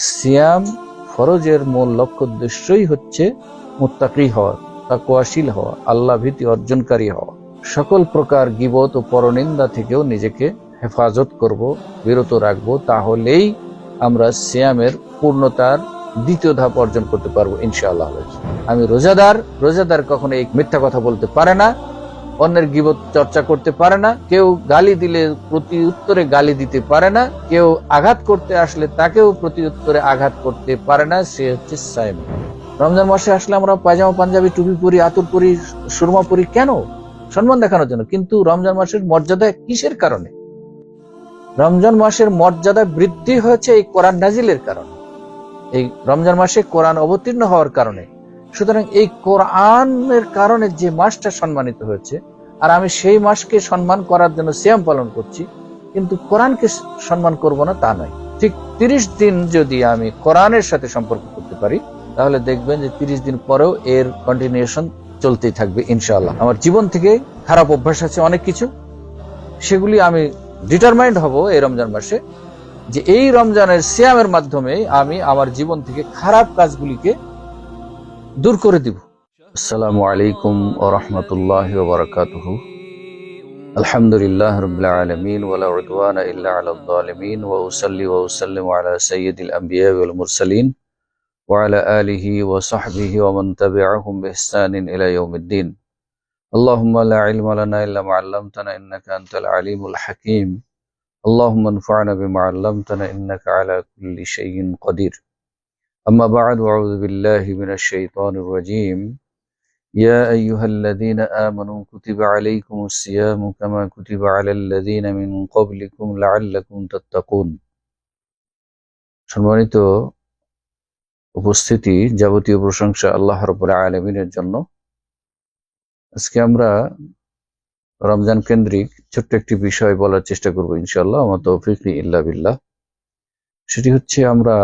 সিয়াম ফরজের মূল লক্ষ্য উদ্দেশ্যই হচ্ছে মুত্তাকি হওয়া, তাকওয়াশীল হওয়া, আল্লাহ ভীতি অর্জনকারী হওয়া। সকল প্রকার গীবত ও পরনিন্দা থেকেও নিজেকে হেফাজত করব, বিরত রাখবো। তাহলেই আমরা সিয়ামের পূর্ণতার দ্বিতীয় ধাপ অর্জন করতে পারবো ইনশাআল্লাহ। আমি রোজাদার কখনো এই মিথ্যা কথা বলতে পারে না, অন্যের গীবত চর্চা করতে পারে না, কেউ গালি দিলে প্রতি উত্তরে গালি দিতে পারে না, কেউ আঘাত করতে আসলে তাকেও প্রতি উত্তরে আঘাত করতে পারে না। সে হচ্ছে সায়েম। রমজান মাসে আসলে আমরা পায়জামা পাঞ্জাবি টুপি পরি, আতর পরি, সুরমা পরি, কেন? সম্মান দেখানোর জন্য। কিন্তু রমজান মাসের মর্যাদা কিসের কারণে? রমজান মাসের মর্যাদা বৃদ্ধি হয়েছে এই কোরআন নাজিলের কারণে, এই রমজান মাসে কোরআন অবতীর্ণ হওয়ার কারণে। সুতরাং এই কোরআনের কারণে যে মাসটা সম্মানিত হয়েছে, আর আমি সেই মাসকে সম্মান করার জন্য সিয়াম পালন করছি, কিন্তু কোরআনকে সম্মান করব না তা নয়। ঠিক 30 দিন যদি আমি কোরআনের সাথে সম্পর্ক করতে পারি, তাহলে দেখবেন যে 30 দিন পরেও এর কন্টিনিউশন চলতেই থাকবে ইনশাআল্লাহ। আমার জীবন থেকে খারাপ অভ্যাস আছে অনেক কিছু, সেগুলি আমি ডিটারমাইন্ড হব এই রমজান মাসে যে এই রমজানের সিয়ামের মাধ্যমে আমি আমার জীবন থেকে খারাপ কাজগুলিকে দূর করে দিব। আসসালামু আলাইকুম ওয়া রাহমাতুল্লাহি ওয়া বারাকাতুহু। আলহামদুলিল্লাহ রাব্বিল আলামিন ওয়া লা উদওয়ানা ইল্লা আলাল যালিমিন ওয়া উসাল্লি ওয়া উসাল্লিমু আলা সাইয়্যিদিল আমবিয়া ওয়াল মুরসালিন ওয়া আলা আলিহি ওয়া সাহবিহি ওয়া মান তাবি'আহুম বিইহসানিন ইলা ইয়াউমিদ্দিন। আল্লাহুম্মা লা ইলমা লানা ইল্লা মা 'আল্লামতানা ইন্নাকা আনতাল আলিমুল হাকীম। اللهم انفعنا بما علمتنا إنك على كل شيء قدير. أما بعد، وأعوذ بالله من الشيطان الرجيم. يا أيها الذين آمنوا كتب عليكم الصيام كما كتب على الذين من قبلكم لعلكم تتقون. সম্মানিত উপস্থিতি, যাবতীয় প্রশংসা আল্লাহ রাব্বুল আলামিনের জন্য। আজকে আমরা রমজান কেন্দ্রিক ছোট্ট একটি বিষয় বলার চেষ্টা করব ইনশাআল্লাহ, ওয়া মা তাওফীক ইল্লা বিল্লাহ। সেটি হচ্ছে আমরা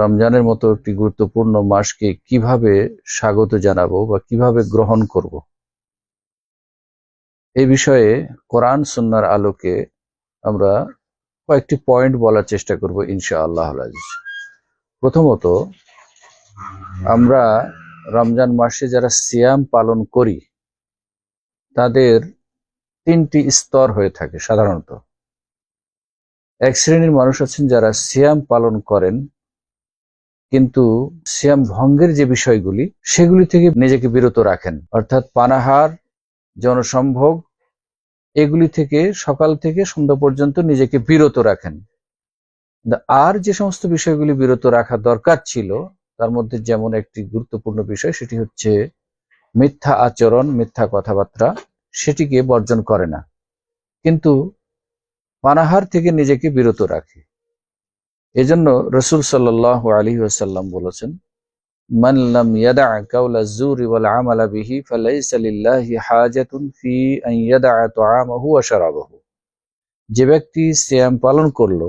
রমজানের মতো একটি গুরুত্বপূর্ণ মাসকে কিভাবে স্বাগত জানাবো বা কিভাবে গ্রহণ করব। এই বিষয়ে কোরআন সুন্নাহর আলোকে আমরা কয়েকটি পয়েন্ট বলার চেষ্টা করব ইনশাআল্লাহ। প্রথমত, আমরা রমজান মাসে যারা সিয়াম পালন করি তাদের 3টি স্তর হয়ে থাকে সাধারণত। এক শ্রেণীর মানুষ আছেন যারা সিয়াম পালন করেন, কিন্তু সিয়াম ভঙ্গের যে বিষয়গুলি সেগুলি থেকে নিজেকে বিরত রাখেন, অর্থাৎ পানাহার, জনসম্ভোগ, এগুলি থেকে সকাল থেকে সন্ধ্যা পর্যন্ত নিজেকে বিরত রাখেন। আর যে সমস্ত বিষয়গুলি বিরত রাখা দরকার ছিল তার মধ্যে যেমন একটি গুরুত্বপূর্ণ বিষয়, সেটি হচ্ছে মিথ্যা আচরণ, মিথ্যা কথাবার্তা, সেটিকে বর্জন করে না, কিন্তু পানাহার থেকে নিজেকে বিরত রাখে। এজন্য রাসূল সাল্লাল্লাহু আলাইহি ওয়াসাল্লাম বলেছেন, মান লাম ইয়াদা কাওলা যুরি ওয়াল আমালা বিহি ফালাইসা লিল্লাহি হাজাতুন ফি আন ইয়াদা তাআমাহু ওয়া শারাবাহু। যে ব্যক্তি সিয়াম পালন করলো,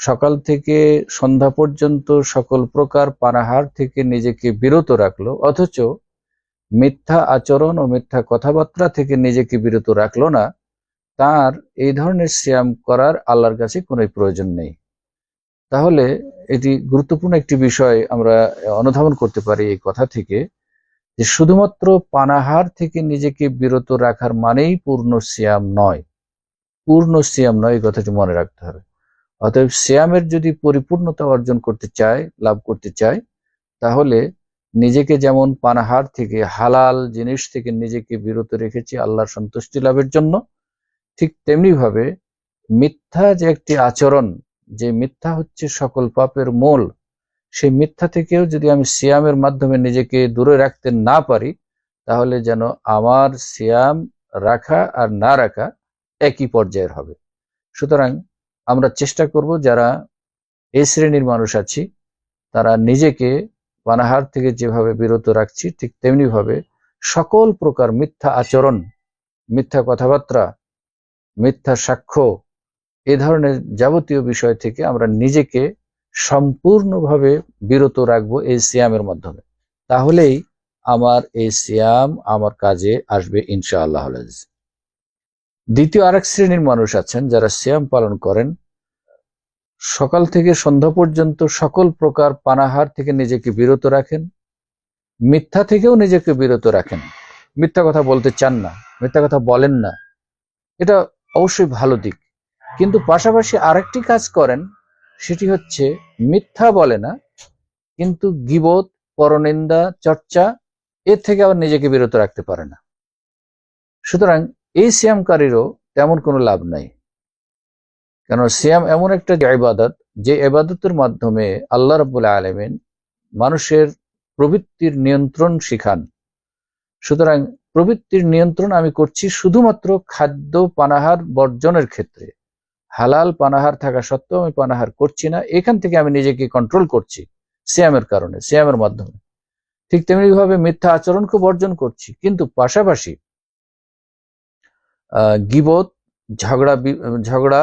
সকাল থেকে সন্ধ্যা পর্যন্ত সকল প্রকার পানাহার থেকে নিজেকে বিরত রাখলো, অথচ মিথ্যা আচরণ ও মিথ্যা কথাবার্তা থেকে নিজেকে বিরত রাখলো না, তার এই ধরনের সিয়াম করার আল্লাহর কাছে কোনো প্রয়োজন নেই। তাহলে এটি গুরুত্বপূর্ণ একটি বিষয় আমরা অনুধাবন করতে পারি এই কথা থেকে, যে শুধুমাত্র পানাহার থেকে নিজেকে বিরত রাখার মানেই পূর্ণ সিয়াম নয়। পূর্ণ সিয়াম নয়, এই কথাটি মনে রাখতে হবে। অতএব সিয়ামের যদি পরিপূর্ণতা অর্জন করতে চায়, লাভ করতে চায়, তাহলে নিজেকে যেমন পানাহার থেকে, হালাল জিনিস থেকে নিজেকে বিরত রেখেছি আল্লাহর সন্তুষ্টি লাভের জন্য, ঠিক তেমনি ভাবে মিথ্যা যে একটি আচরণ, যে মিথ্যা হচ্ছে সকল পাপের মূল, সেই মিথ্যা থেকেও যদি আমি সিয়ামের মাধ্যমে নিজেকে দূরে রাখতে না পারি, তাহলে যেন আমার সিয়াম রাখা আর না রাখা একই পর্যায়ের হবে। সুতরাং আমরা চেষ্টা করব, যারা এই শ্রেণীর মানুষ আছি, তারা নিজেকে পানাহার থেকে যেভাবে বিরত রাখছি, ঠিক তেমনি ভাবে সকল প্রকার মিথ্যা আচরণ, মিথ্যা কথাবার্তা, মিথ্যা সাক্ষ্য, এ ধরনের যাবতীয় বিষয় থেকে আমরা নিজেকে সম্পূর্ণভাবে বিরত রাখবো এই সিয়ামের মাধ্যমে। তাহলেই আমার এই সিয়াম আমার কাজে আসবে ইনশাআল্লাহ। দ্বিতীয় আরেক শ্রেণীর মানুষ আছেন যারা সিয়াম পালন করেন, সকাল থেকে সন্ধ্যা পর্যন্ত সকল প্রকার পানাহার থেকে নিজেকে বিরত রাখেন, মিথ্যা থেকেও নিজেকে বিরত রাখেন, মিথ্যা কথা বলতে চান না, মিথ্যা কথা বলেন না, এটা অবশ্যই ভালো দিক। কিন্তু পাশাপাশি আরেকটি কাজ করেন, সেটি হচ্ছে মিথ্যা বলে না, কিন্তু গীবত, পরনিন্দা, চর্চা এর থেকে আবার নিজেকে বিরত রাখতে পারে না। সুতরাং এই সিয়ামকারীরও তেমন কোনো লাভ নাই। কেন, সিয়াম এমন একটা ইবাদত, যে ইবাদতের মাধ্যমে আল্লাহ রাব্বুল আলামিন মানুষের প্রবৃত্তির নিয়ন্ত্রণ শিখান। সুতরাং প্রবৃত্তির নিয়ন্ত্রণ আমি করছি শুধুমাত্র খাদ্য পানাহার বর্জনের ক্ষেত্রে। হালাল পানাহার থাকা সত্ত্বেও আমি পানাহার করছি না, এখান থেকে আমি নিজেকে কন্ট্রোল করছি সিয়ামের কারণে, সিয়ামের মাধ্যমে। ঠিক তেমনি ভাবে মিথ্যা আচরণকে বর্জন করছি, কিন্তু পাশাপাশি গীবত, ঝগড়া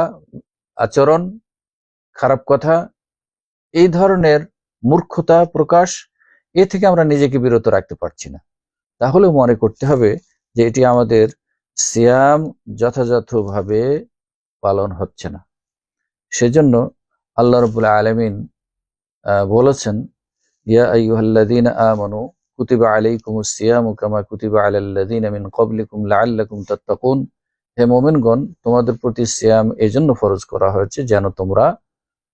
আচরণ, খারাপ কথা, এই ধরনের মূর্খতা প্রকাশ, এ থেকে আমরা নিজেকে বিরত রাখতে পারছি না। তাহলেও মনে করতে হবে যে এটি আমাদের সিয়াম যথাযথভাবে পালন হচ্ছে না। সেজন্য আল্লাহ রাব্বুল আলামিন বলেছেন, ইয়া আইয়ুহাল্লাযীনা আমানু কুতিবা আলাইকুমুস সিয়ামু কামা কুতিবা আলাল্লাযীনা মিন ক্বাবলিকুম লাআল্লাকুম তাত্তাকুন। হে মুমিনগণ, তোমাদের প্রতি সিয়াম এজন্য ফরজ করা হয়েছে যেন তোমরা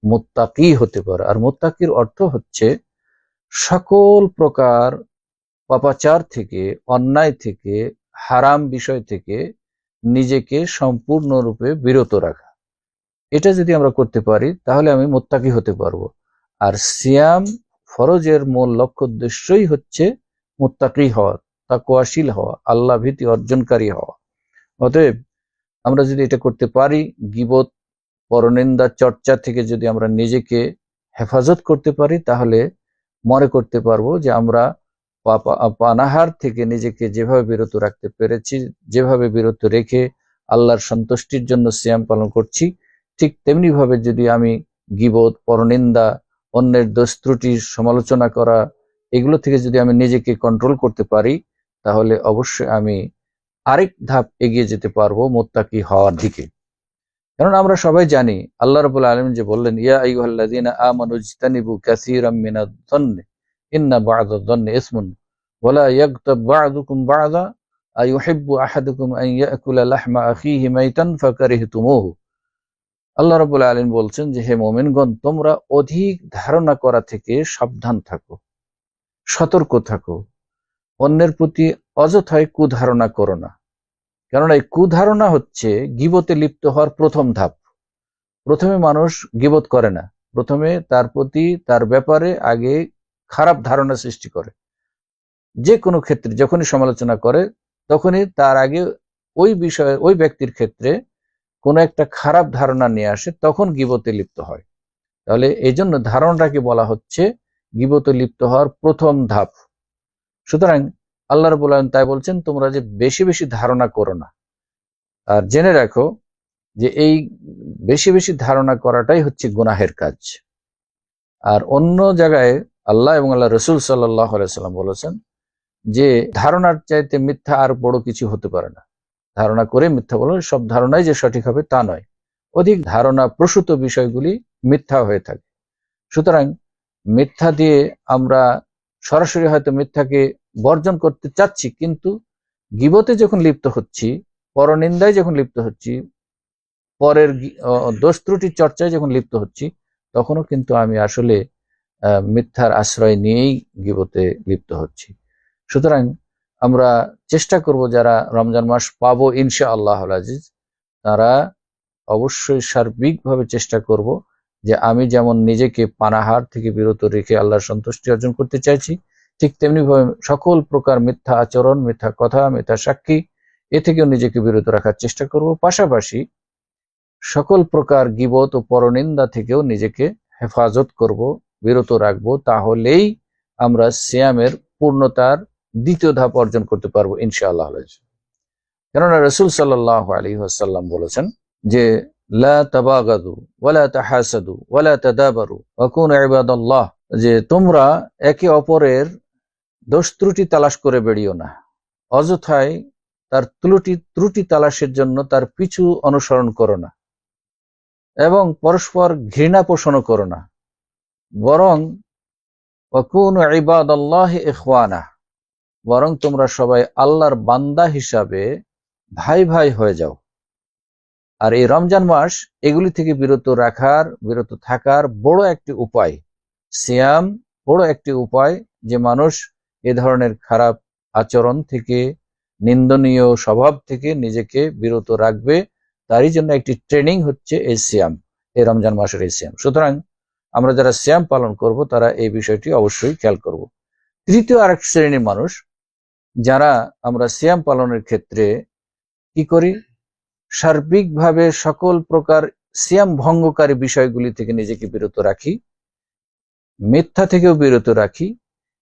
মুত্তাকি হতে পারো। আর মুত্তাকির অর্থ হচ্ছে সকল প্রকার পাপাচার থেকে, অন্যায় থেকে, হারাম বিষয় থেকে নিজেকে সম্পূর্ণরূপে বিরত রাখা। এটা যদি আমরা করতে পারি তাহলে আমি মুত্তাকি হতে পারবো। আর সিয়াম ফরজের মূল লক্ষ্য উদ্দেশ্যই হচ্ছে মুত্তাকি হওয়া, তাকওয়াশীল হওয়া, আল্লাহ ভীতি অর্জনকারী হওয়া। অতএব আমরা যদি এটা করতে পারি, গীবত, পরনিন্দা, চর্চা থেকে যদি আমরা নিজেকে হেফাজত করতে পারি, তাহলে মনে করতে পারবো যে আমরা পানাহার থেকে নিজেকে যেভাবে বিরত রাখতে পেরেছি, যেভাবে বিরত রেখে আল্লাহর সন্তুষ্টির জন্য সিয়াম পালন করছি, ঠিক তেমনি ভাবে যদি আমি গীবত, পরনিন্দা, অন্যের দোষ ত্রুটি সমালোচনা করা, এগুলো থেকে যদি আমি নিজেকে কন্ট্রোল করতে পারি, তাহলে অবশ্যই আমি আরেক ধাপ এগিয়ে যেতে পারবো মুত্তাকি হওয়ার দিকে। কারণ আমরা সবাই জানি আল্লাহ রাব্বুল আলামিন যে বললেন, ইয়া আইয়ুহাল্লাযীনা আমানু ইজতানিবু কাসীরাম মিনায-যন্নি ইন্না বা'দায-যন্নি ইসমুন ওয়া লা ইয়াগতাব বা'দুকুম বা'দা আইয়ুহিব্বু আহাদুকুম আন ইয়াকুলা লাহমা আখিহি মাইতান ফাকারিহতুমুহু। আল্লাহ রাব্বুল আলামিন বলছেন যে, হে মুমিনগণ, তোমরা অধিক ধারণা করা থেকে সাবধান থাকো, সতর্ক থাকো, অন্যের প্রতি অযথায় কুধারণা করো না। কেননা এই কুধারণা হচ্ছে গীবতে লিপ্ত হওয়ার প্রথম ধাপ। প্রথমে মানুষ গীবত করে না, প্রথমে তার প্রতি, তার ব্যাপারে আগে খারাপ ধারণা সৃষ্টি করে। যে কোনো ক্ষেত্রে যখনই সমালোচনা করে, তখনই তার আগে ওই বিষয়ে, ওই ব্যক্তির ক্ষেত্রে কোনো একটা খারাপ ধারণা নিয়ে আসে, তখন গীবতে লিপ্ত হয়। তাহলে এই জন্য ধারণাটাকে বলা হচ্ছে গীবতে লিপ্ত হওয়ার প্রথম ধাপ। সুতরাং আল্লাহ রাব্বুল আলামিন তাই বলছেন, তোমরা যে বেশি বেশি ধারণা করো না। আর জেনে রাখো যে এই বেশি বেশি ধারণা করাটাই হচ্ছে গুনাহের কাজ। আর অন্য জায়গায় আল্লাহ এবং আল্লাহ রসুল সাল্লাল্লাহু আলাইহি সাল্লাম বলেছেন যে ধারণার চাইতে মিথ্যা আর বড় কিছু হতে পারে না। ধারণা করে মিথ্যা বলো, সব ধারণাই যে সঠিক হবে তা নয়, অধিক ধারণা প্রসূত বিষয়গুলি মিথ্যা হয়ে থাকে। সুতরাং মিথ্যা দিয়ে আমরা সরাসরি হয়তো মিথ্যাকে বর্জন করতে চাচ্ছি, কিন্তু গীবতে যখন লিপ্ত হচ্ছি, পরনিন্দায় যখন লিপ্ত হচ্ছি, পরের দোষ ত্রুটির চর্চায় যখন লিপ্ত হচ্ছি, তখনও কিন্তু আমি আসলে মিথ্যার আশ্রয় নিয়েই গীবতে লিপ্ত হচ্ছি। সুতরাং আমরা চেষ্টা করব, যারা রমজান মাস পাবো ইনশাআল্লাহুল আজিজ, তারা অবশ্যই সার্বিকভাবে চেষ্টা করব যে আমি যেমন নিজেকে পানাহার থেকে বিরত রেখে আল্লাহর সন্তুষ্টি অর্জন করতে চাইছি, ঠিক তেমনি ভাবে সকল প্রকার মিথ্যা আচরণ, মিথ্যা কথা, মিথ্যা সাক্ষী, এ থেকেও নিজেকে বিরত রাখার চেষ্টা করব। পাশাপাশি সকল প্রকার গীবত ও পরনিন্দা থেকেও নিজেকে হেফাজত করব, বিরত রাখবো। তাহলেই আমরা সিয়ামের পূর্ণতার দ্বিতীয় ধাপ অর্জন করতে পারবো ইনশাআল্লাহ। কেননা রাসূল সাল্লাল্লাহু আলাইহি ওয়াসাল্লাম বলেছেন যে, লা তাবাগাদু ওয়ালা তাহাসাদু ওয়ালা তাদাবারু ওয়া কুনু ইবাদাল্লাহ, যে তোমরা একে অপরের দোষ ত্রুটি তালাশ করে বেরিও না, অযথায় তার ত্রুটি তালাশের জন্য তার পিছু অনুসরণ করো না, এবং পরস্পর ঘৃণা পোষণও করো না, বরং ওয়াকুনু ইবাদাল্লাহি ইখওয়ানা, বরং তোমরা সবাই আল্লাহর বান্দা হিসাবে ভাই ভাই হয়ে যাও। আর এই রমজান মাস এগুলি থেকে বিরত থাকার বড় একটি উপায়, সিয়াম বড় একটি উপায়, যে মানুষ এ ধরনের খারাপ আচরণ থেকে, নিন্দনীয় স্বভাব থেকে নিজেকে বিরত রাখবে। তারই জন্য একটি ট্রেনিং হচ্ছে এই সিয়াম, এই রমজান মাসের এই সিয়াম। সুতরাং আমরা যারা সিয়াম পালন করব তারা এই বিষয়টি অবশ্যই খেয়াল করব। তৃতীয় আরেক শ্রেণীর মানুষ, যারা আমরা সিয়াম পালনের ক্ষেত্রে কি করি, সার্বিকভাবে সকল প্রকার সিয়াম ভঙ্গকারী বিষয়গুলি থেকে নিজেকে বিরত রাখি, মিথ্যা থেকেও বিরত রাখি,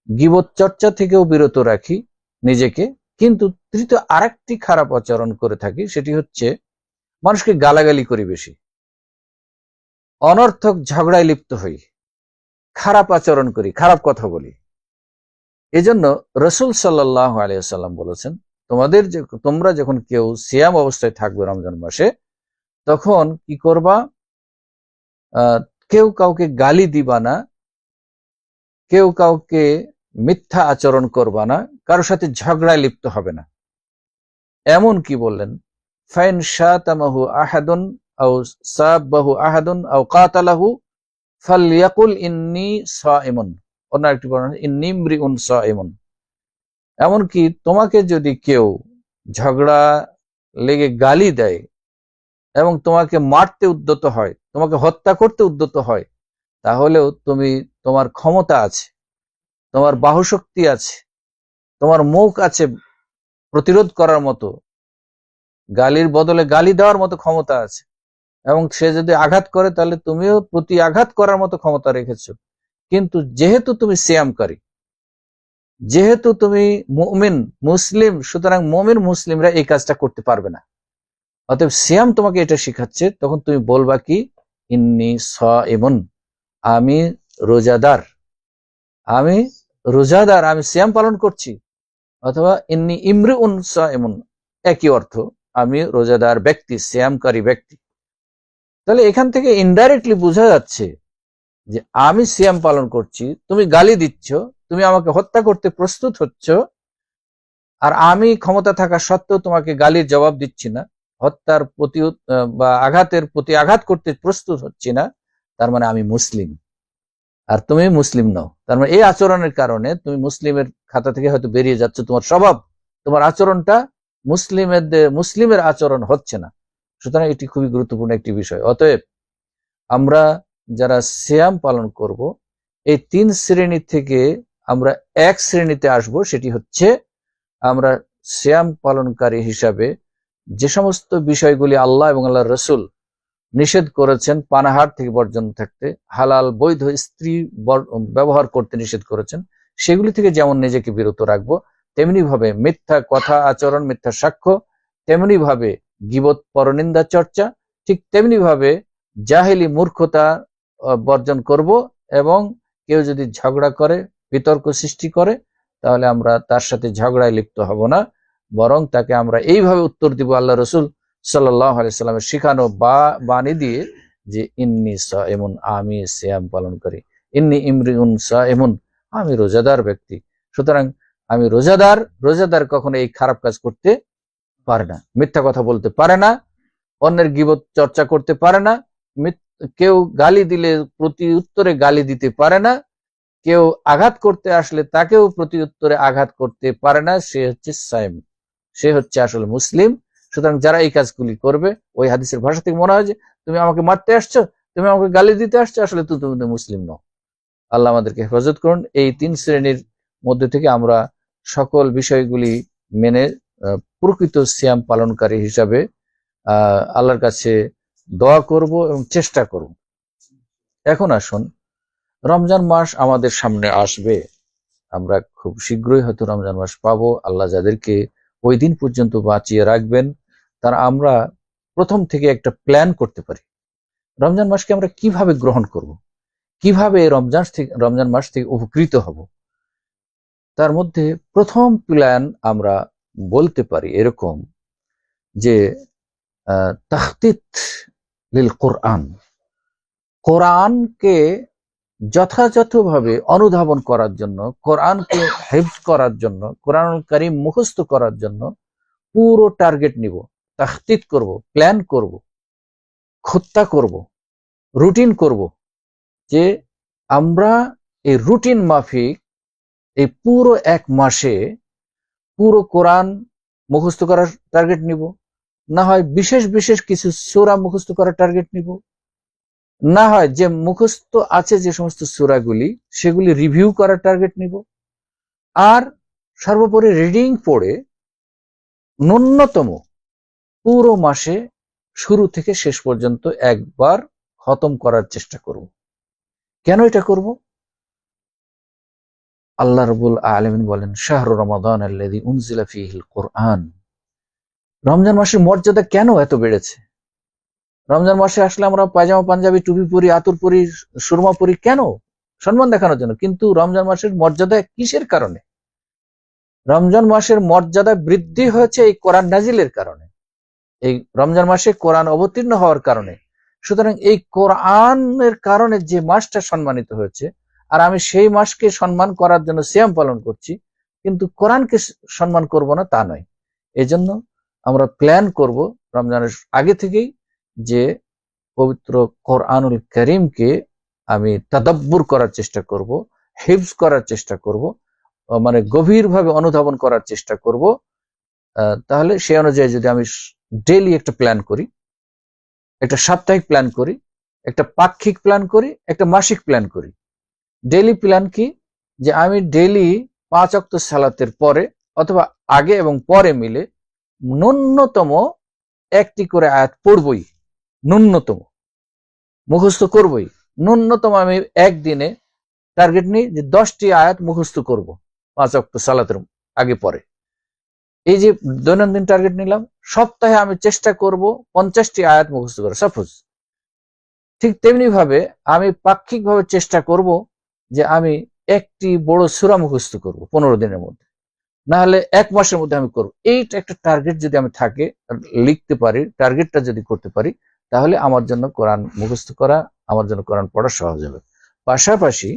গীবত চর্চা থেকেও বিরত রাখি নিজেকে। কিন্তু তৃতীয় আরেকটি খারাপ আচরণ করে থাকি, সেটি হচ্ছে মানুষকে গালাগালি করি বেশি, অনর্থক ঝগড়ায় লিপ্ত হই, খারাপ আচরণ করি, খারাপ কথা বলি। এজন্য রাসূল সাল্লাল্লাহু আলাইহি ওয়াসাল্লাম বলেছেন, তোমরা যখন কেউ সিয়াম অবস্থায় থাকবে রমজান মাসে, তখন কি করবা, কেউ কাউকে গালি দিবা না, কেউ কাউকে মিথ্যা আচরণ করবা না, কারোর সাথে ঝগড়ায় লিপ্ত হবে না। এমন কি বললেন, ফাইন শাতামাহু আহাদুন আও সাব্বাহু আহাদুন আও কাতালাহু ফালইয়াকুল ইন্নী সাইমুন, অন্য একটি বর্ণনা ইন্নী ইমরিউন সাইমুন। এমনকি তোমাকে যদি কেউ ঝগড়া লেগে গালি দেয় এবং তোমাকে মারতে উদ্যত হয়, তোমাকে হত্যা করতে উদ্যত হয়, তাহলেও তোমার ক্ষমতা আছে, তোমার বাহুশক্তি আছে, তোমার মুখ আছে প্রতিরোধ করার মতো, গালির বদলে গালি দেওয়ার মতো ক্ষমতা আছে, এবং সে যদি আঘাত করে তাহলে তুমিও প্রতি আঘাত করার মতো ক্ষমতা রেখেছো। কিন্তু যেহেতু তুমি সিয়ামকারী, যেহেতু তুমি মুমিন মুসলিম, সুতরাং মুমিন মুসলিমরা এই কাজটা করতে পারবে না। অতএব সিয়াম তোমাকে এটা শিখাচ্ছে, তখন তুমি বলবা কি, ইন্নী সাইমুন, আমি রোজাদার, আমি রোজাদার, আমি সিয়াম পালন করছি। অথবা ইন্নী ইমরিউন সাইমুন, একই অর্থ, আমি রোজাদার ব্যক্তি, সিয়ামকারী ব্যক্তি। তাহলে এখান থেকে ইনডাইরেক্টলি বোঝা যাচ্ছে যে আমি সিয়াম পালন করছি, তুমি গালি দিচ্ছ, তুমি আমাকে হত্যা করতে প্রস্তুত হচ্ছ, আর আমি ক্ষমতা থাকা সত্ত্বেও তোমাকে গালির জবাব দিচ্ছি না, হত্যার প্রতি বা আঘাতের প্রতি আঘাত করতে প্রস্তুত হচ্ছি না। তার মানে আমি মুসলিম, আর তুমি মুসলিম নও। তার মানে এই আচরণের কারণে তুমি মুসলিমের খাতা থেকে হয়তো বেরিয়ে যাচ্ছ, তোমার স্বভাব, তোমার আচরণটা মুসলিমের আচরণ হচ্ছে না। সুতরাং এটি খুবই গুরুত্বপূর্ণ একটি বিষয়। অতএব আমরা যারা সিয়াম পালন করব, এই 3 শ্রেণী থেকে আমরা এক শ্রেণীতে আসব, সেটি হচ্ছে আমরা সিয়াম পালনকারী হিসাবে যে সমস্ত বিষয়গুলি আল্লাহ এবং আল্লাহর রাসূল নিষেধ করেছেন, পানাহার থেকে বর্জন থাকতে, হালাল বৈধ স্ত্রী ব্যবহার করতে নিষেধ করেছেন, সেগুলি থেকে যেমন নিজেকে বিরত রাখবো, তেমনি ভাবে মিথ্যা কথা আচরণ, মিথ্যা সাক্ষ্য, তেমনি ভাবে গীবত পরনিন্দা চর্চা, ঠিক তেমনি ভাবে জাহেলি মূর্খতা বর্জন করব। এবং কেউ যদি ঝগড়া করে, বিতর্ক সৃষ্টি করে, তাহলে আমরা তার সাথে ঝগড়ায় লিপ্ত হব না, বরং তাকে আমরা এইভাবে উত্তর দিব আল্লাহ রাসূল সাল্লাল্লাহু আলাইহি সাল্লামের শিখানো বাণী দিয়ে, যে ইন্নী সাইমুন, আমি সিয়াম পালন করি, ইন্নী ইমরিউন সাইমুন, আমি রোজাদার ব্যক্তি। সুতরাং আমি রোজাদার কখনো এই খারাপ কাজ করতে পারে না, মিথ্যা কথা বলতে পারে না, অন্যের গীবত চর্চা করতে পারে না, কেউ গালি দিলে প্রতি উত্তরে গালি দিতে পারে না, কেউ আঘাত করতে আসলে তাকেও প্রতি উত্তরে আঘাত করতে পারে না। সে হচ্ছে সাইম, সে হচ্ছে আসলে মুসলিম। সুতরাং যারা এই কাজগুলি করবে, ওই হাদিসের ভাষা থেকে মনে হয় যে তুমি আমাকে মারতে আসছো, তুমি আমাকে গালি দিতে আসছো, আসলে তুমি মুসলিম নও। আল্লাহ আমাদেরকে হেফাজত করুন এই 3 শ্রেণীর মধ্যে থেকে আমরা সকল বিষয়গুলি মেনে প্রকৃত সিয়াম পালনকারী হিসাবে আল্লাহর কাছে দোয়া করব এবং চেষ্টা করব। এখন আসুন, রমজান মাস আমাদের সামনে আসবে, আমরা খুব শীঘ্রই হয়তো রমজান মাস পাবো। আল্লাহ যাদেরকে ওই দিন পর্যন্ত বাঁচিয়ে রাখবেন, তারা আমরা প্রথম থেকে একটা প্ল্যান করতে পারি, রমজান মাসকে আমরা কিভাবে গ্রহণ করব, কিভাবে রমজান মাস থেকে উপকৃত হব। তার মধ্যে প্রথম প্ল্যান আমরা বলতে পারি এরকম, যে তাখতিত লিল কোরআন, কোরআনকে যথাযথভাবে অনুধাবন করার জন্য, কোরআনকে হেফজ করার জন্য, কোরআনুল কারীম মুখস্থ করার জন্য পুরো টার্গেট নিব, তাখতিত করব, প্ল্যান করব, খোত্তা করব, রুটিন করব, যে আমরা এই রুটিন মাফিক এই পুরো 1 মাসে পুরো কোরআন মুখস্থ করার টার্গেট নিব, না হয় বিশেষ বিশেষ কিছু সূরা মুখস্থ করার টার্গেট নিব, না হয় যে মুখস্থ আছে যে সমস্ত সূরাগুলি সেগুলি রিভিউ করার টার্গেট নিব, আর সর্বোপরি রিডিং পড়ে ন্যূনতম পুরো মাসে শুরু থেকে শেষ পর্যন্ত একবার খতম করার চেষ্টা করব। কেন এটা করব? আল্লাহ রাব্বুল আলামিন বলেন, শাহরু রমাদান আল্লাযী উনজিলা ফীহিল কুরআন। রমজান মাসের মর্যাদা কেন এত বেড়েছে? রমজান মাসে আসলে আমরা পায়জামা পাঞ্জাবি টুপি পরি, আতর পরি, সুরমা পরি, কেন? সম্মান দেখানোর জন্য। কিন্তু রমজান মাসের মর্যাদা কিসের কারণে? রমজান মাসের মর্যাদা বৃদ্ধি হয়েছে এই কোরআন নাজিলের কারণে, এই রমজান মাসে কোরআন অবতীর্ণ হওয়ার কারণে। সুতরাং এই কোরআনের কারণে যে মাসটা সম্মানিত হয়েছে, আর আমি সেই মাসকে সম্মান করার জন্য সিয়াম পালন করছি, কিন্তু কোরআনকে সম্মান করব না তা নয়। এজন্য আমরা প্ল্যান করব রমজানের আগে থেকেই যে পবিত্র কোরআনুল কারীমকে আমি তাদাব্বুর করার চেষ্টা করব, হিফজ করার চেষ্টা করব, মানে গভীরভাবে অনুধাবন করার চেষ্টা করব। তাহলে সেই অনুযায়ী যদি আমি ডেইলি একটা প্ল্যান করি, একটা সাপ্তাহিক প্ল্যান করি, একটা পাক্ষিক প্ল্যান করি, একটা মাসিক প্ল্যান করি। ডেইলি প্ল্যান কি? যে আমি ডেইলি 5 ওয়াক্ত সালাতের পরে অথবা আগে এবং পরে মিলে ন্যূনতম 1টি করে আয়াত পড়বই, ন্যূনতম মুখস্থ করবই। ন্যূনতম আমি একদিনে টার্গেট নিই যে 10টি আয়াত মুখস্থ করব 5 ওয়াক্ত সালাতের আগে পরে। এই যে দৈনন্দিন টার্গেট নিলাম, সপ্তাহে আমি চেষ্টা করব 50টি আয়াত মুখস্থ করা সাপোজ। ঠিক তেমনি ভাবে আমি পাক্ষিক ভাবে চেষ্টা করব যে আমি একটি বড় সূরা মুখস্থ করব 15 দিনের মধ্যে, না হলে 1 মাসের মধ্যে আমি করব। এইটা একটা টার্গেট যদি আমি থাকে লিখতে পারি, টার্গেটটা যদি করতে পারি, তাহলে আমার জন্য কোরআন মুখস্থ করা, আমার জন্য কোরআন পড়া সহজ হবে। পাশাপাশি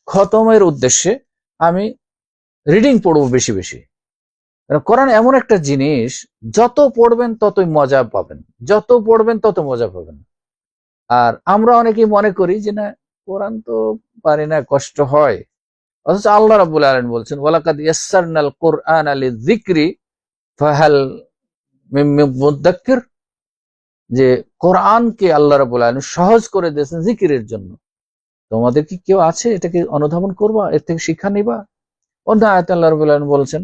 খতমের উদ্দেশ্যে আমি রিডিং পড়বো বেশি বেশি। কোরআন এমন একটা জিনিস, যত পড়বেন ততই মজা পাবেন, যত পড়বেন তত মজা পাবেন। আর আমরা অনেকেই মনে করি যে না, কোরআন তো পারি না, কষ্ট হয়। অথচ আল্লাহ রাব্বুল আলামিন বলছেন, ওয়ালাকাদ ইয়াসসারনাল কুরআনা লিযিকরি ফাহাল মিন মুদ্দাক্কির, যে কোরআনকে আল্লাহ রাব্বুল আলামিন সহজ করে দিয়েছেন জিকিরের জন্য। তোমাদের কি কেউ আছে এটাকে অনুধাবন করবা, এর থেকে শিক্ষা নিবা? অন্য আয়াতে আল্লাহ রাব্বুল আলামিন বলছেন,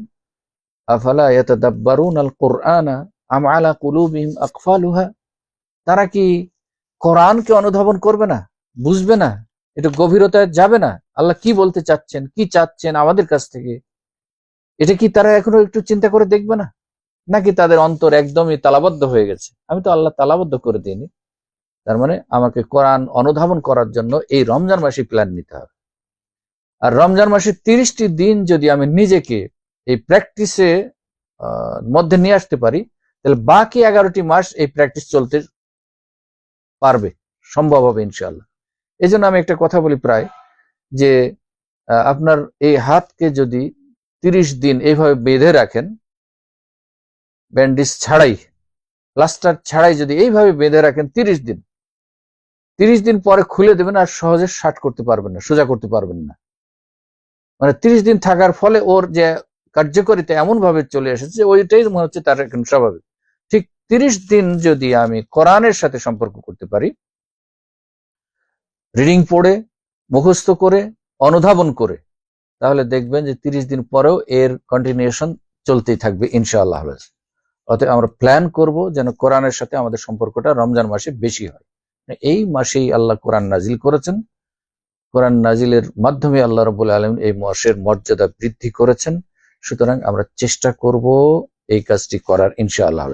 আফালা ইয়াতাদাব্বারুনাল কুরআনা আম আলা কুলুবিহিম আকফালুহা। তারা কি কোরআনকে অনুধাবন করবে না, বুঝবে না, এটা গভীরতায় যাবে না? আল্লাহ কি বলতে চাচ্ছেন, কি চাচ্ছেন আমাদের কাছ থেকে, এটা কি তারা এখনো একটু চিন্তা করে দেখবে না? নাকি তাদের অন্তর একদমই তালাবদ্ধ হয়ে গেছে? আমি তো আল্লাহ তালাবদ্ধ করে দিইনি। তার মানে আমাকে কোরআন অনুধাবন করার জন্য এই রমজান মাসে প্ল্যান নিতে হবে। আর রমজান মাসের 30টি দিন যদি আমি নিজেকে এই প্র্যাকটিসে মধ্যে নিয়ে আসতে পারি, তাহলে বাকি 11টি মাস এই প্র্যাকটিস চলতে পারবে, সম্ভব হবে ইনশাআল্লাহ। এই জন্য আমি একটা কথা বলি প্রায়, যে আপনার এই হাতকে যদি 30 দিন এইভাবে বেঁধে রাখেন, ব্যান্ডেজ ছাড়াই, প্লাস্টার ছাড়াই যদি এইভাবে বেঁধে রাখেন 30 দিন, 30 দিন পরে খুলে দেবেন আর সহজে শার্ট করতে পারবেন না, সোজা করতে পারবেন না। মানে 30 দিন থাকার ফলে ওর যে কার্যকারিতা এমন ভাবে চলে এসেছে, ওইটাই মনে হচ্ছে তার এখন স্বাভাবিক। ঠিক 30 দিন যদি আমি কোরআনের সাথে সম্পর্ক করতে পারি, রিডিং পড়ে, মুখস্থ করে, অনুধাবন করে, তাহলে দেখবেন যে 30 দিন পরেও এর কন্টিনিউশন চলতেই থাকবে ইনশাআল্লাহ। অতএব আমরা প্ল্যান করব যেন কোরআনের সাথে আমাদের সম্পর্কটা রমজান মাসে বেশি হয়। এই মাসেই আল্লাহ কোরআন নাজিল করেছেন, কোরআন নাজিলের মাধ্যমে আল্লাহ রাব্বুল আলামিন এই মাসের মর্যাদা বৃদ্ধি করেছেন। সুতরাং আমরা চেষ্টা করব এই কাজটি করার ইনশাআল্লাহ।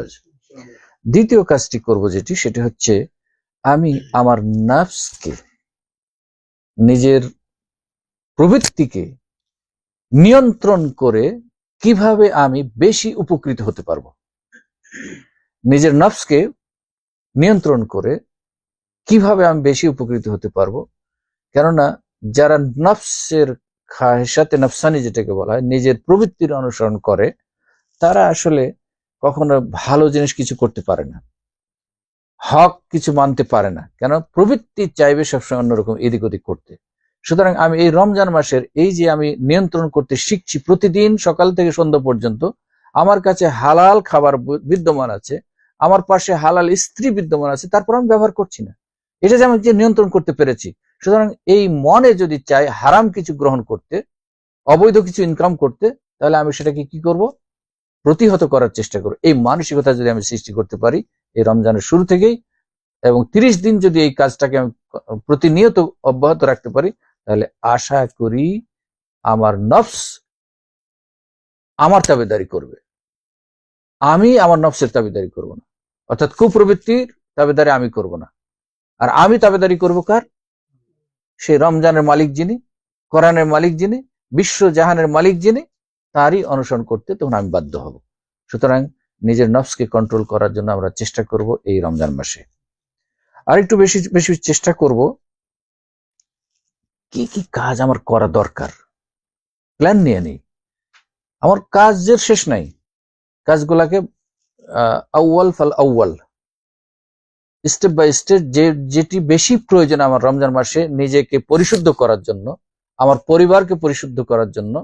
দ্বিতীয় কাজটি করব যেটি, সেটি হচ্ছে আমি আমার নাফসকে, নিজের প্রবৃত্তিকে নিয়ন্ত্রণ করে কিভাবে আমি বেশি উপকৃত হতে পারবো, নিজের নফসকে নিয়ন্ত্রণ করে কিভাবে আমি বেশি উপকৃত হতে পারবো। কেননা যারা নফসের খাহেসাতে নফসানি যেটাকে বলা হয়, নিজের প্রবৃত্তির অনুসরণ করে, তারা আসলে কখনো ভালো জিনিস কিছু করতে পারে না, হক কিছু মানতে পারে না, কেন প্রবৃত্তি চাইবে সবসময় অন্যরকম এদিক ওদিক করতে। সুতরাং আমি এই রমজান মাসের এই যে আমি নিয়ন্ত্রণ করতে শিখছি, প্রতিদিন সকাল থেকে সন্ধ্যা পর্যন্ত আমার কাছে হালাল খাবার বিদ্যমান আছে, আমার পাশে হালাল স্ত্রী বিদ্যমান আছে, তারপর আমি ব্যবহার করছি না, এটা যে আমি যে নিয়ন্ত্রণ করতে পেরেছি। সুতরাং এই মনে যদি চাই হারাম কিছু গ্রহণ করতে, অবৈধ কিছু ইনকাম করতে, তাহলে আমি সেটাকে কি করব, প্রতিহত করার চেষ্টা করব। এই মানসিকতা যদি আমি সৃষ্টি করতে পারি এই রমজানের শুরু থেকেই, এবং 30 দিন যদি এই কাজটাকে আমি প্রতিনিয়ত অব্যাহত রাখতে পারি, তাহলে আশা করি আমার নফস আমার তাবেদারি করবে, আমি আমার নফসের তাবেদারি করব না, অর্থাৎ কুপ্রবৃত্তির তাবেদারি আমি করব না। আর আমি তাবেদারি করব কার? সে রমজানের মালিক যিনি, কোরআনের মালিক যিনি, বিশ্ব জাহানের মালিক যিনি, তারই অনুসরণ করতে তখন আমি বাধ্য হব। সুতরাং নিজের নফসকে কন্ট্রোল করার জন্য আমরা চেষ্টা করব এই রমজান মাসে। আর একটু বেশি বেশি চেষ্টা করব কি কি কাজ আমার করা দরকার, প্ল্যান নিয়ে নেই। আমার কাজের শেষ নাই, কাজগুলাকে আউয়াল ফাল আউয়াল, স্টেপ বাই স্টেপ, যেটি বেশি প্রয়োজন আমার রমজান মাসে নিজেকে পরিশুদ্ধ করার জন্য, আমার পরিবারকে পরিশুদ্ধ করার জন্য,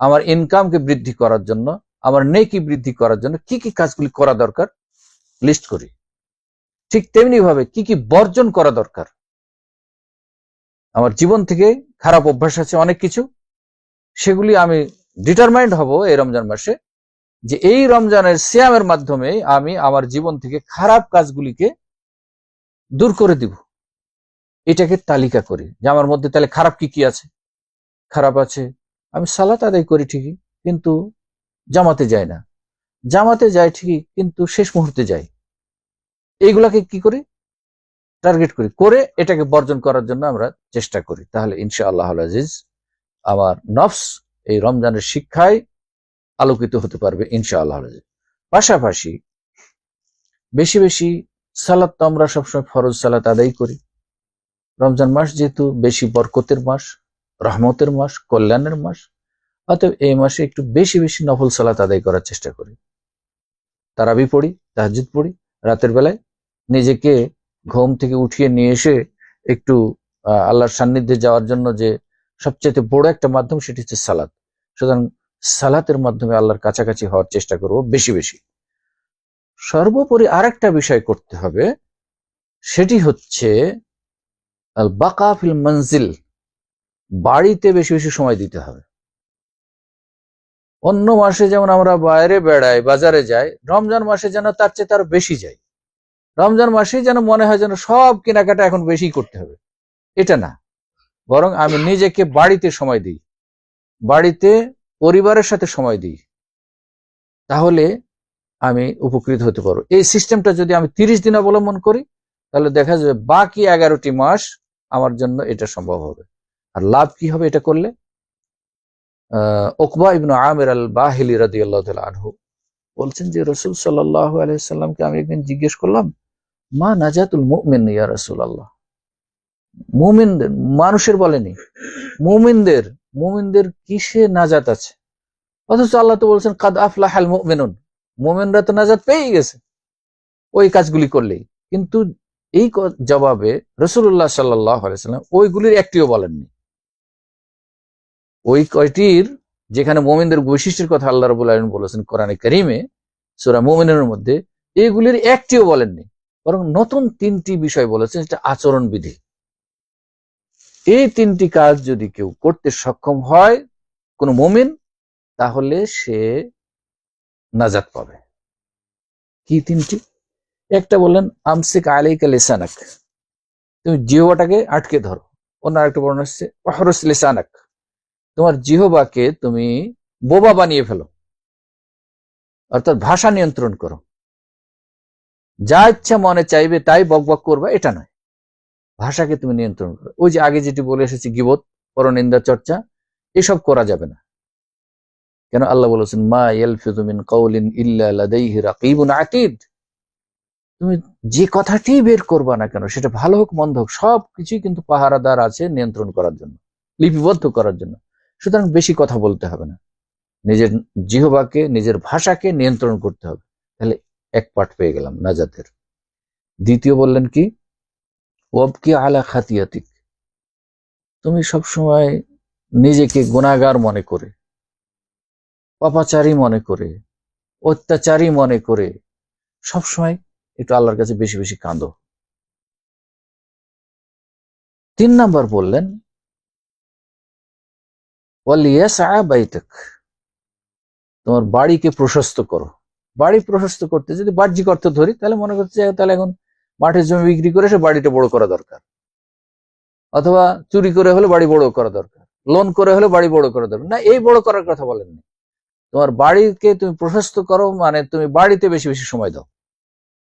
আমার ইনকামকে বৃদ্ধি করার জন্য, আমার নেকি বৃদ্ধি করার জন্য কি কি কাজগুলি করা দরকার লিস্ট করি। ঠিক তেমনি ভাবে কি কি বর্জন করা দরকার। আমার জীবন থেকে খারাপ অভ্যাস আছে অনেক কিছু, সেগুলি আমি ডিটারমাইন্ড হব এই রমজান মাসে যে এই রমজানের সিয়ামের মাধ্যমে আমি আমার জীবন থেকে খারাপ কাজগুলিকে দূর করে দিব। এটাকে তালিকা করি যে আমার মধ্যে তাহলে খারাপ কি কি আছে। খারাপ আছে আমি সালাত আদায় করি ঠিকই, কিন্তু জামাতে যাই না, জামাতে যাই ঠিকই কিন্তু শেষ মুহূর্তে যাই। এইগুলাকে কি করি, টার্গেট করি, করে এটাকে বর্জন করার জন্য আমরা চেষ্টা করি। তাহলে ইনশাআল্লাহ আজিজ আমার নফস এই রমজানের শিক্ষায় আলোকিত হতে পারবে ইনশাআল্লাহ আজিজ। পাশাপাশি বেশি বেশি সালাত তো আমরা সবসময় ফরজ সালাত আদায় করি। রমজান মাস যেহেতু বেশি বরকতের মাস, রহমতের মাস, কল্যাণের মাস, অতএব এই মাসে একটু বেশি বেশি নফল সালাত আদায় করার চেষ্টা করি। তারাবি পড়ি, তাহাজ্জুদ পড়ি, রাতের বেলায় নিজেকে ঘুম থেকে উঠিয়ে নিয়ে এসে একটু আল্লাহর সান্নিধ্যে যাওয়ার জন্য যে সবচেয়ে বড় একটা মাধ্যম, সেটি হচ্ছে সালাত। সুতরাং সালাতের মাধ্যমে আল্লাহর কাছাকাছি হওয়ার চেষ্টা করব বেশি বেশি। সর্বোপরি আরেকটা বিষয় করতে হবে, সেটি হচ্ছে আল বাকা ফিল মনজিল, বাড়িতে বেশি বেশি সময় দিতে হবে। অন্য মাসে যেমন আমরা বাইরে বেড়াই, বাজারে যাই, রমজান মাসে যেন তার চেয়ে তার বেশি যাই। রমজান মাসে যেন মনে হয় যেন সব কেনাকাটা এখন বেশি করতে হবে, এটা না, বরং আমি নিজেকে বাড়িতে সময় দিই, বাড়িতে পরিবারের সাথে সময় দিই, তাহলে আমি উপকৃত হতে পারবো। এই সিস্টেমটা যদি আমি 30 দিন অবলম্বন করি, তাহলে দেখা যাবে বাকি 11টি মাস আমার জন্য এটা সম্ভব হবে। আর লাভ কি হবে এটা করলে? উকবা ইবনে আমির আল বাহিলি রাদিয়াল্লাহু তাআলা আনহু বলছেন যে রাসূল সাল্লাল্লাহু আলাইহি সাল্লামকে আমি একদিন জিজ্ঞেস করলাম, মা নাজাতুল মুমিন ইয়া রাসূলুল্লাহ, মুমিনদের, মানুষের বলেনি, মুমিনদের কিসে নাজাত আছে? অথচ আল্লাহ তো বলছেন কাদ আফলাহাল মুমিনুন, মুমিনরা তো নাজাত পেয়ে গেছে ওই কাজগুলি করলেই। কিন্তু এই জবাবে রাসূলুল্লাহ সাল্লাল্লাহু আলাইহি সাল্লাম ওইগুলির একটিও বলেননি। ওই কয়টির যেখানে মুমিনদের বৈশিষ্ট্যের কথা আল্লাহ রাব্বুল আলামিন বলেছেন কোরআনে কারীমে সূরা মুমিনের মধ্যে, এইগুলির একটিও বলেননি, বরং নতুন 3টি বিষয় বলেছেন, এটা আচরণ বিধি। এই 3টি কাজ যদি কেউ করতে সক্ষম হয় কোন মুমিন, তাহলে সে নাজাত পাবে। কি 3টি? একটা বললেন আমসিক আলাইকা লিসানাক, তুমি জিহ্বাটাকে আটকে ধরো। অন্য আরেকটা বর্ণনা হচ্ছে ওয়াহরুস লিসানাক, তোমার জিহ্বাকে তুমি বোবা বানিয়ে ফেলো, অর্থাৎ ভাষা নিয়ন্ত্রণ করো। যা ইচ্ছা মনে চাইবে তাই বকবক করবে, এটা নয়, ভাষাকে তুমি নিয়ন্ত্রণ করো। ওই যে আগে যেটি বলে এসেছি, গীবত, পরনিন্দা, চর্চা, এসব করা যাবে না। কেন? আল্লাহ বলেছেন মা ইয়ালফিযু মিন কাওলিন ইল্লা লাদাইহি রাকীবুন আতীদ, তুমি যে কথাটি বের করবা না কেন, সেটা ভালো হোক মন্দ হোক, সব কিছুই কিন্তু পাহারাদার আছে নিয়ন্ত্রণ করার জন্য, লিপিবদ্ধ করার জন্য। সুতরাং বেশি কথা বলতে হবে না, নিজের জিহ্বাকে, নিজের ভাষাকে নিয়ন্ত্রণ করতে হবে। তাহলে এক পাঠ পেয়ে গেলাম নাজাতের। দ্বিতীয় বললেন কি, ওয়াবকি আলা খাতিয়াতিক, তুমি সবসময় নিজেকে গুনাহগার মনে করে, পাপাচারী মনে করে, অত্যাচারী মনে করে সবসময় একটু আল্লাহর কাছে বেশি বেশি কাঁদো। 3 নাম্বার বললেন ওয়ালিয়াসআ বাইতাক, তোমার বাড়িকে প্রশস্ত করো। বাড়ি প্রশস্ত করতে যদি বাহ্যিক অর্থ ধরি, তাহলে মনে করছে তাহলে এখন মাঠের জমি বিক্রি করে সে বাড়িটা বড় করা দরকার, অথবা চুরি করে হলে বাড়ি বড় করা দরকার, লোন করে হলে বাড়ি বড় করা দরকার। না, এই বড় করার কথা বলেননি। তোমার বাড়িকে তুমি প্রশস্ত করো, মানে তুমি বাড়িতে বেশি বেশি সময় দাও,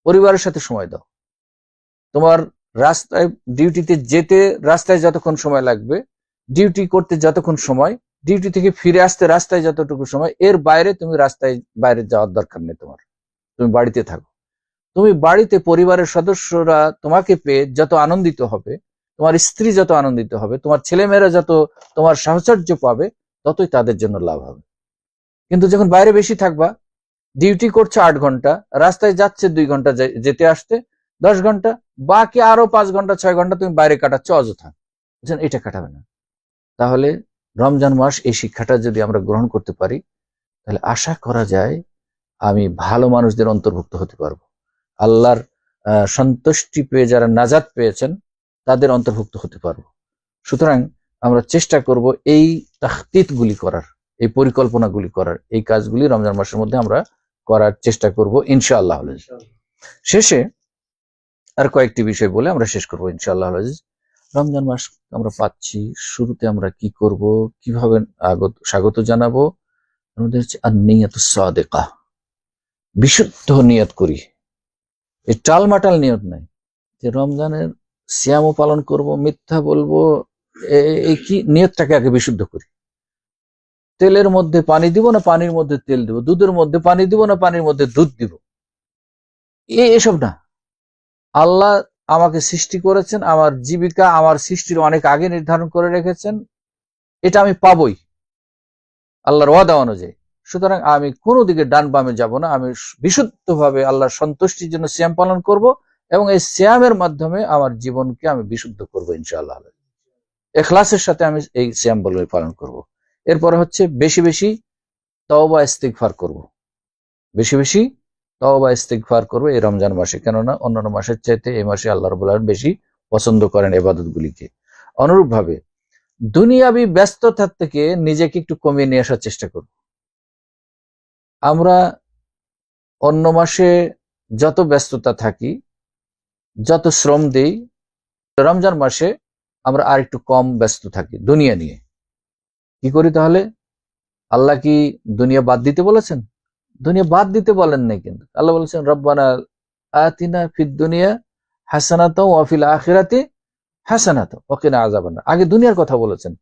পরিবারের সাথে সময় দাও। তোমার রাস্তায় ডিউটিতে যেতে রাস্তায় যতক্ষণ সময় লাগবে, ডিউটি করতে যতক্ষণ সময়, ডিউটি থেকে ফিরে আসতে রাস্তায় যতটুকু সময়, এর বাইরে তুমি রাস্তায় বাইরে যাওয়ার দরকার নেই তোমার। তুমি বাড়িতে থাকো। তুমি বাড়িতে পরিবারের সদস্যরা তোমাকে পেয়ে যত আনন্দিত হবে, তোমার স্ত্রী যত আনন্দিত হবে, তোমার ছেলেমেয়েরা যত তোমার সাহচর্য পাবে, ততই তাদের জন্য লাভ হবে। কিন্তু যখন বাইরে বেশি থাকবা, ডিউটি করছে 8 ঘন্টা, রাস্তায় যাচ্ছে 2 ঘন্টা যেতে আসতে, 10 ঘন্টা, বাকি আরো 5 ঘন্টা 6 ঘন্টা তুমি বাইরে কাটাচ্ছ অযথা, এটা কাটাবে না। তাহলে রমজান মাস এই শিক্ষাটা যদি আমরা গ্রহণ করতে পারি, তাহলে আশা করা যায় আমি ভালো মানুষদের অন্তর্ভুক্ত হতে পারবো। আল্লাহর সন্তুষ্টি পেয়ে যারা নাজাত পেয়েছেন তাদের অন্তর্ভুক্ত হতে পারবো। সুতরাং আমরা চেষ্টা করব এই তাখতিতগুলি করার, এই পরিকল্পনাগুলি করার, এই কাজগুলি রমজান মাসের মধ্যে আমরা করার চেষ্টা করব ইনশাআল্লাহ। শেষে আর কয়েকটি বিষয় বলে আমরা শেষ করবো ইনশাআল্লাহ। রমজান মাস আমরা পাচ্ছি, শুরুতে আমরা কি করব, কিভাবে স্বাগত জানাবো, আমাদের হচ্ছে আন-নিয়াতুস সাদিকা, বিশুদ্ধ নিয়ত করি। এই টালমাটাল নিয়ত নাই যে রমজানের সিয়ামও পালন করব, মিথ্যা বলবো, এই কি, নিয়তটাকে আগে বিশুদ্ধ করি। তেলের মধ্যে পানি দিব না পানির মধ্যে তেল দিব, দুধের মধ্যে পানি দিব না পানির মধ্যে দুধ দিব, এসব না। আল্লাহ আমাকে সৃষ্টি করেছেন, আমার জীবিকা আমার সৃষ্টির অনেক আগে নির্ধারণ করে রেখেছেন, এটা আমি পাবই আল্লাহর ওয়াদা অনুযায়ী। সুতরাং আমি কোনো দিকে ডান বামে যাব না, আমি বিশুদ্ধভাবে আল্লাহর সন্তুষ্টির জন্য সিয়াম পালন করব, এবং এই সিয়ামের মাধ্যমে আমার জীবনকে আমি বিশুদ্ধ করব ইনশাআল্লাহ। ইখলাসের সাথে আমি এই সিয়াম বলে পালন করব। এরপরে হচ্ছে বেশি বেশি তওবা ইস্তিগফার করব, বেশি বেশি তওবা ইস্তিগফার করব এই রমজান মাসে। কেননা অন্যান্য মাসের চাইতে এই মাসে আল্লাহ রাব্বুল আলামিন বেশি পছন্দ করেন ইবাদতগুলিকে। অনুরূপভাবে দুনিয়াবি ব্যস্ততা থেকে নিজেকে একটু কমিয়ে নিয়ে আসার চেষ্টা করব। আমরা অন্য মাসে যত ব্যস্ততা থাকি, যত শ্রম দেই, রমজান মাসে আমরা আর একটু কম ব্যস্ত থাকি দুনিয়া নিয়ে। কি করি তাহলে? আল্লাহ কি দুনিয়া বাদ দিতে বলেছেন? দুনিয়া বাদ দিতে বলেন নাই, কিন্তু আল্লাহ বলেছেন রব্বানা আতিনা ফিদ দুনিয়া হাসানাতাও ওয়া ফিল আখিরাতি হাসানাতাও ওয়া কিনা আযাবান্নার। আগে দুনিয়ার কথা বলেছেন।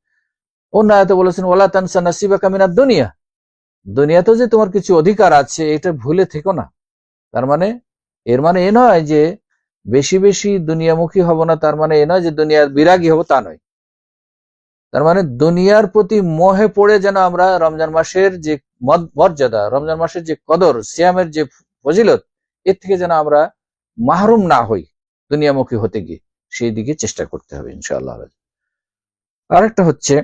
অন্য আয়াতে বলেছেন ওয়ালা তানসা নাসিবাকা মিনাদ দুনিয়া, দুনিয়াতে যে তোমার কিছু অধিকার আছে এটা ভুলে থেকো না। তার মানে, এর মানে এ নয় যে বেশি বেশি দুনিয়ামুখী হব না, তার মানে এ নয় যে দুনিয়ার বিরাগী হব, তা নয়। তার মানে দুনিয়ার প্রতি মোহে পড়ে যেন আমরা রমজান মাসের যে মর্যাদা, রমজান মাসের যে কদর, সিয়ামের যে ফজিলত, এর থেকে যেন আমরা মাহরুম না হই দুনিয়ামুখী হতে গিয়ে, সেই দিকে চেষ্টা করতে হবে ইনশাআল্লাহ। আরেকটা হচ্ছে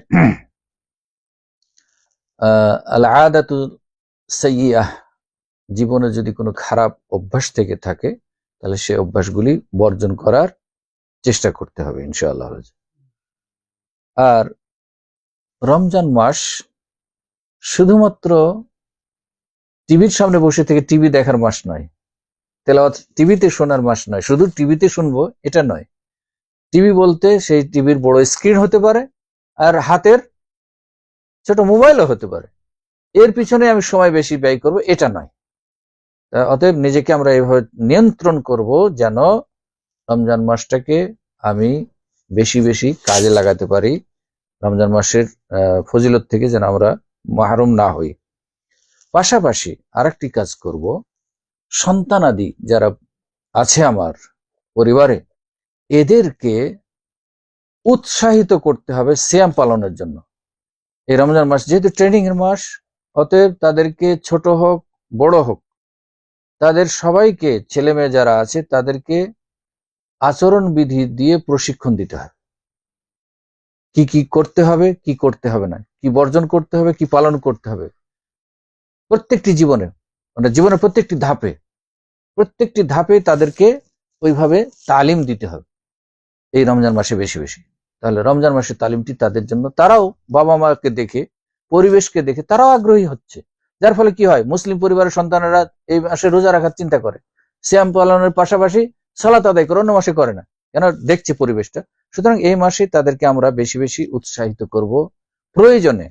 আল আদাতু সাইয়্যিআহ, জীবনে যদি কোনো খারাপ অভ্যাস থেকে থাকে তাহলে সেই অভ্যাসগুলি বর্জন করার চেষ্টা করতে হবে ইনশাআল্লাহ। আর রমজান মাস শুধুমাত্র টিভির সামনে বসে থেকে টিভি দেখার মাস নয়, তেলাওয়াত টিভিতে শোনার মাস নয়, শুধু টিভিতে শুনবো এটা নয়। টিভি বলতে সেই টিভির বড় স্ক্রিন হতে পারে, আর হাতের ছোট মোবাইলও হতে পারে, এর পিছনে আমি সময় বেশি ব্যয় করব, এটা নয়। অতএব নিজেকে আমরা এইভাবে নিয়ন্ত্রণ করব যেন রমজান মাসটাকে আমি বেশি বেশি কাজে লাগাতে পারি, রমজান মাসের ফজিলত থেকে যেন আমরা মাহরুম না হই। পাশাপাশি আরেকটি কাজ করব, সন্তানাদি যারা আছে আমার পরিবারে, এদেরকে উৎসাহিত করতে হবে সিয়াম পালনের জন্য। এই রমজান মাস যেহেতু ট্রেনিং এর মাস, অতএব তাদেরকে ছোট হোক বড় হোক, তাদের সবাইকে, ছেলে মেয়ে যারা আছে তাদেরকে আচরণ বিধি দিয়ে প্রশিক্ষণ দিতে হবে। কি কি করতে হবে, কি করতে হবে না, কি বর্জন করতে হবে, কি পালন করতে হবে, প্রত্যেকটি জীবনে, মানে জীবনের প্রত্যেকটি ধাপে তাদেরকে ওইভাবে তালিম দিতে হবে এই রমজান মাসে বেশি বেশি। তাহলে রমজান মাসের তালিমটি তাদের জন্য, তারাও বাবা মাকে দেখে, পরিবেশকে দেখে তারাও আগ্রহী হচ্ছে। যার ফলে কি হয়, মুসলিম পরিবারের সন্তানেরা এই মাসে রোজা রাখার চিন্তা করে, সিয়াম পালনের পাশাপাশি সালাত আদায় করে, অন্য মাসে করে না, কেন দেখছে পরিবেশটা। সুতরাং এই মাসে তাদেরকে আমরা বেশি বেশি উৎসাহিত করব। প্রয়োজনে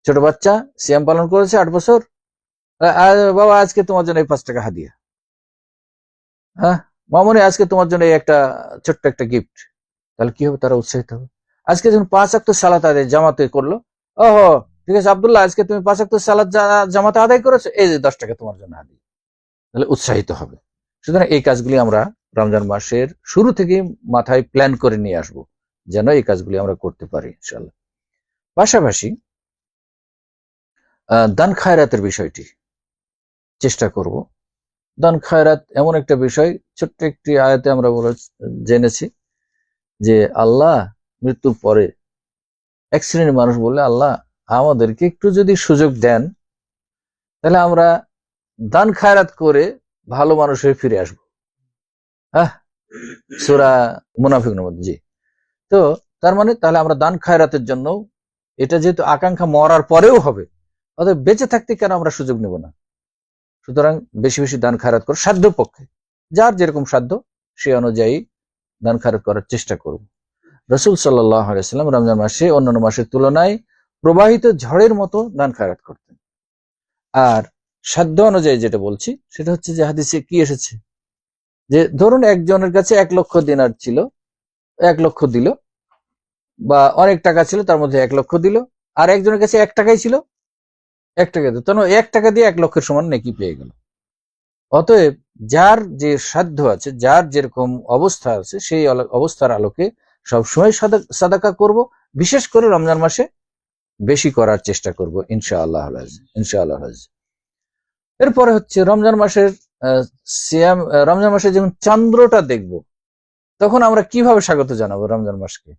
ছোট বাচ্চা সিয়াম পালন করেছে 8 বছর, বাবা আজকে তোমার জন্য এই 5 টাকা হাদিয়া, হ্যাঁ মামনি আজকে তোমার জন্য এই একটা ছোট্ট একটা গিফট, তাহলে কি হবে, তারা উৎসাহিত হবে। আজকে যখন 5 ওয়াক্ত সালাত আদায় জামাতে করলো, ওহো ঠিক আছে আব্দুল্লাহ, আজকে তুমি 5 ওয়াক্ত সালাত জামাতে আদায় করেছো, এই যে 10 টাকা তোমার জন্য হাদিয়া, তাহলে উৎসাহিত হবে। সুতরাং এই কাজগুলি আমরা রমজান মাসের শুরু থেকেই মাথায় প্ল্যান করে নিয়ে আসব, যেন এই কাজগুলি আমরা করতে পারি ইনশাআল্লাহ। পাশাপাশি দান খায়রাতের বিষয়টি চেষ্টা করব। দান খায়রাত এমন একটা বিষয়, ছোট্ট একটি আয়াতে আমরা জেনেছি যে আল্লাহ মৃত্যুর পরে এক শ্রেণীর মানুষ বললে, আল্লাহ আমাদেরকে একটু যদি সুযোগ দেন তাহলে আমরা দান খায়রাত করে ভালো মানুষ হয়ে ফিরে আসবো। হ্যাঁ, সূরা মুনাফিকুনের মধ্যে। জি, তো তার মানে তাহলে আমরা দান খায়রাতের জন্য, এটা যেহেতু আকাঙ্ক্ষা মরার পরেও হবে, অতএব বেঁচে থাকতে কেন আমরা সুযোগ নেব না। সুতরাং বেশি বেশি দান খায়রাত করে, সাধ্য পক্ষে যার যেরকম সাধ্য সে অনুযায়ী দান খায়রাত করার চেষ্টা করব। রাসূল সাল্লাল্লাহু আলাইহি ওয়াসাল্লাম রমজান মাসে অন্যান্য মাসের তুলনায় প্রবাহিত ঝড়ের মতো দান খায়রাত করতেন। আর সাধ্য অনুযায়ী যেটা বলছি সেটা হচ্ছে যে হাদিসে কি এসেছে, যে ধরুন একজনের কাছে 1 লক্ষ দিনার ছিল, 1 লক্ষ দিল, বা অনেক টাকা ছিল তার মধ্যে 1 লক্ষ দিল, আর একজনের কাছে 1 টাকাই ছিল, 1 টাকা দিল, তখন 1 টাকা দিয়ে 1 লক্ষের সমান নেকি পেয়ে গেল। অতএব যার যে সাধ্য আছে, যার যেরকম অবস্থা আছে, সেই অবস্থার আলোকে সবসময় সাদাকা করব, বিশেষ করে রমজান মাসে বেশি করার চেষ্টা করব ইনশাআল্লাহ ইনশাআল্লাহ। এরপরে হচ্ছে রমজান মাসের সিয়াম, রমজান মাসে যখন চন্দ্রটা দেখব তখন আমরা কিভাবে স্বাগত জানাবো রমজান মাসকে।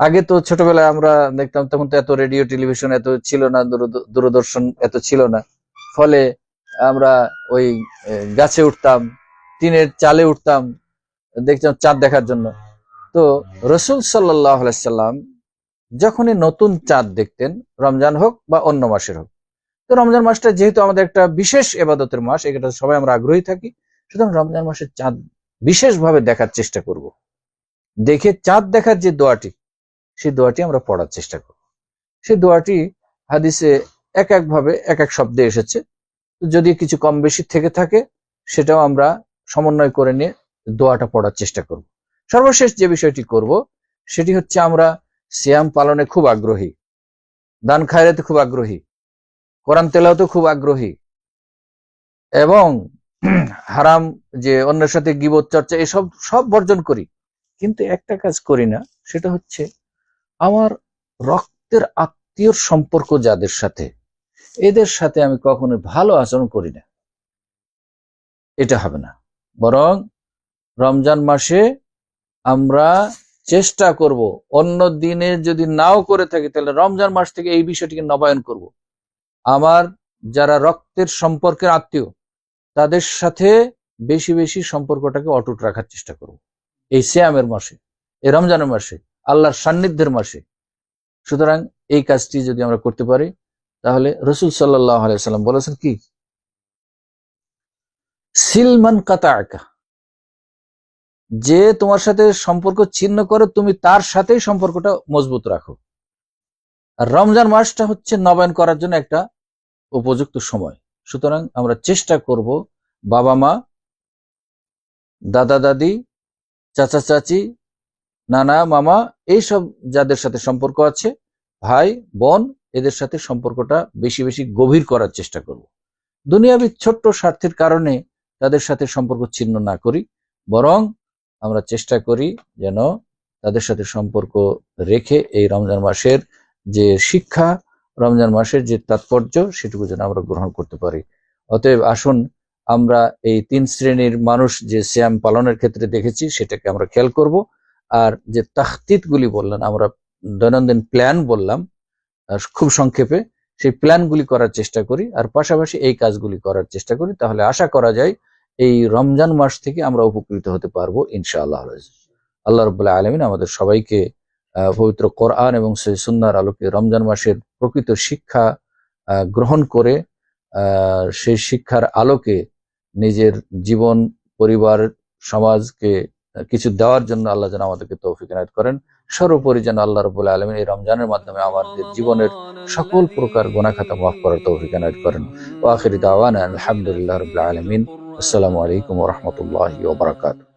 আগে তো ছোটবেলায় আমরা দেখতাম, তখন তো এত রেডিও টেলিভিশন এত ছিল না, দূরদর্শন এত ছিল না, ফলে আমরা ওই গাছে উঠতাম, টিনের চালে উঠতাম, দেখতাম চাঁদ দেখার জন্য। তো রাসূল সাল্লাল্লাহু আলাইহি সাল্লাম যখনই নতুন চাঁদ দেখতেন, রমজান হোক বা অন্য মাসের হোক, তো রমজান মাসটা যেহেতু আমাদের একটা বিশেষ ইবাদতের মাস, এটা সবাই আমরা আগ্রহী থাকি, সুতরাং রমজান মাসের চাঁদ বিশেষভাবে দেখার চেষ্টা করব। দেখে চাঁদ দেখার যে দোয়াটি, সেই দোয়াটি আমরা পড়ার চেষ্টা করব। সেই দোয়াটি হাদিসে এক একভাবে এক এক শব্দে এসেছে, যদি কিছু কম বেশি থেকে থাকে সেটাও আমরা সমন্বয় করে নিয়ে দোয়াটা পড়ার চেষ্টা করব। সর্বশেষ যে বিষয়টি করব সেটি হচ্ছে, আমরা সিয়াম পালনে খুব আগ্রহী, দান খায়রাতে খুব আগ্রহী, কোরআন তেলাওয়াতে খুব আগ্রহী, এবং হারাম যে অন্যের সাথে গীবত চর্চা এসব সব বর্জন করি, কিন্তু একটা কাজ করি না, সেটা হচ্ছে আমার রক্তের আত্মীয়র সম্পর্ক যাদের সাথে, এদের সাথে আমি কখনো ভালো আচরণ করি না। এটা হবে না, বরং রমজান মাসে আমরা চেষ্টা করব, অন্য দিনে যদি নাও করে থাকি তাহলে রমজান মাস থেকে এই বিষয়টিকে নবায়ন করব। আমার যারা রক্তের সম্পর্কের আত্মীয়, তাদের সাথে বেশি বেশি সম্পর্কটাকে অটুট রাখার চেষ্টা করব এই সিয়ামের মাসে, এই রমজানের মাসে, আল্লাহর সান্নিধ্যের মাসে। সুতরাং এই কাজটি যদি আমরা করতে পারি, তাহলে রাসূল সাল্লাল্লাহু আলাইহি ওয়াসাল্লাম বলেছেন কি, সিলমান কাতাআকা, যে তোমার সাথে সম্পর্ক ছিন্ন করে তুমি তার সাথেই সম্পর্কটা মজবুত রাখো। আর রমজান মাসটা হচ্ছে নবায়ন করার জন্য একটা উপযুক্ত সময়। সুতরাং আমরা চেষ্টা করব, বাবা মা, দাদা দাদি, চাচা চাচি, নানা মামা, এইসব যাদের সাথে সম্পর্ক আছে, ভাই বোন, এদের সাথে সম্পর্কটা বেশি বেশি গভীর করার চেষ্টা করব। দুনিয়াবি ছোট্ট স্বার্থের কারণে তাদের সাথে সম্পর্ক ছিন্ন না করি, বরং আমরা চেষ্টা করি যেন তাদের সাথে সম্পর্ক রেখে এই রমজান মাসের যে শিক্ষা, রমজান মাসের যে তাৎপর্য, সেটুকু যেন আমরা গ্রহণ করতে পারি। অতএব আসুন আমরা এই 3 শ্রেণীর মানুষ যে সিয়াম পালনের ক্ষেত্রে দেখেছি সেটাকে আমরা খেয়াল করব। আর যে তাখতিত গুলি বললেন, আমরা দৈনন্দিন প্ল্যান বললাম খুব সংক্ষেপে, সেই প্ল্যানগুলি করার চেষ্টা করি আর পাশাপাশি এই কাজগুলি করার চেষ্টা করি। তাহলে আশা করা যায় এই রমজান মাস থেকে আমরা উপকৃত হতে পারবো ইনশাআল্লাহ। আল্লাহ রাব্বুল আলামিন আমাদের সবাইকে পবিত্র কোরআন এবং সহিহ সুন্নাহর আলোকে রমজান মাসের প্রকৃত শিক্ষা গ্রহণ করে সেই শিক্ষার আলোকে নিজের জীবন, পরিবার, সমাজকে কিছু দেওয়ার জন্য আল্লাহ যেন আমাদেরকে তৌফিক এনায়েত করেন। সর্বোপরি যেন আল্লাহ রাব্বুল আলামিন এই রমজানের মাধ্যমে আমাদের জীবনের সকল প্রকার গুনাহ খাতা মাফ করার তৌফিক এনায়েত করেন। ওয়া আখিরু দাওয়ানা আলহামদুলিল্লাহি রাব্বিল আলামিন। আসসালামু আলাইকুম ওয়া রাহমাতুল্লাহি ওয়া বারাকাতুহু।